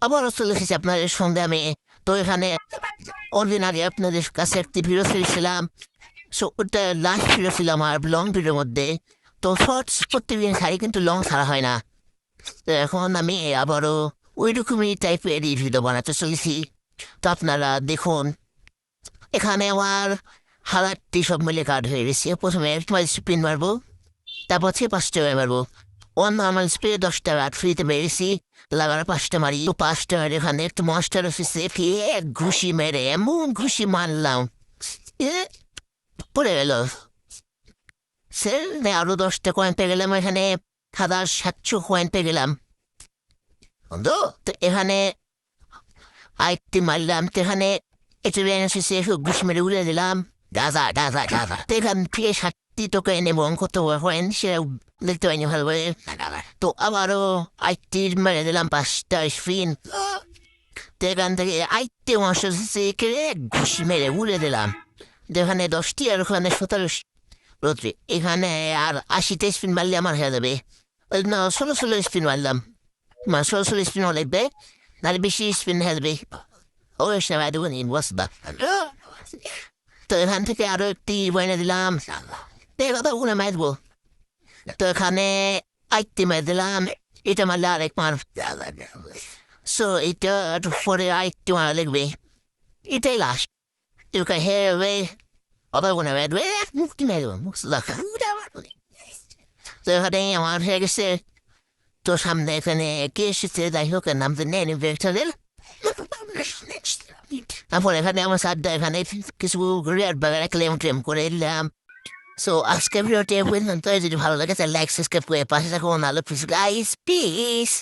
আবারও চলে এসেছি আপনাদের সঙ্গে আমি। তো এখানে অর্ডিনারি আপনাদের কাছে একটি ভিডিও ছেড়েছিলাম। সো ওটা লাস্ট ভিডিও ছিল আমার লং ভিডিওর মধ্যে। তো শর্টস প্রত্যেকদিন ছাড়ি, কিন্তু লং ছাড়া হয় না। তো এখন আমি আবারও ওই রকমই টাইপের ভিডিও বানাতে চলেছি। তো আপনারা দেখুন, এখানে আমার হালাতটি সব মিলে কার্ড হয়ে গেছে। প্রথমে স্পিন মারবো, তারপর হচ্ছে 5 টাকা মারবো। অন্য আমার স্প্রে 10 টাকা ফ্রিতে মেরেছি। লাগানো 5টা মারি, তো 5 টাকার এখানে একটু মনস্টার অফিসে ফিরে ঘুষি মেরে এমন ঘুষি মারলাম, এ, পড়ে গেল। সে আরো 10টা কয়েন পেয়ে গেলাম। এখানে 1700 কয়েন পেয়ে গেলাম। বন্ধু, তো এখানে আইটি মারলাম, তো এখানে একটু অফিসে ঘুষি মেরে উড়ে দিলাম। গাজা গাজা গাজা, তো এখান থেকে 7টি টোকেন এবং কত কয়েন সেটা দেখতে পাইনি ভালো করে। তো আবারও আইটির মেরে দিলাম 5টা স্পিন। তো এখান থেকে আইটি মাস্টার ঘুষি মেরে উড়ে দিলাম। যেখানে 10টি আর ওখানে 17 রোদ্রে। এখানে আর 80টা স্পিন মারলে আমার হয়ে যাবে। ওই না, 16 স্পিন মারলাম। 16 স্পিন হলে লাগবে, নাহলে বেশি স্পিন হয়ে যাবে। ও সময় দেবো নিন বসবা। তো এখান থেকে আরো একটি বইনে দিলাম। কথা ওখানে মারবো। তো এখানে আইটি মেরে দিলাম। এটা মারলে আরেক মার। সো এটা পরে আরেকটি মারা লাগবে। এটাই লাস্ট। তুই হেরবে, অত কোনো মেরবে, মুক্তি মেরবো, মুক্তি দেখা। তো এখানে আমার হয়ে গেছে। তো সামনে এখানে কে এসেছে যাই হোক, নাম তো নেই ইনভেক্টরের। তারপর এখানে আমার সাথে এখানে কিছু রেড বাগানে ক্লেম করে এলাম। সো আজকে ভিডিওটি পর্যন্ত। যদি ভালো লাগে তাহলে লাইক সাবস্ক্রাইব করে পাশে থাকুন। আলো পিস গাইস, পিস।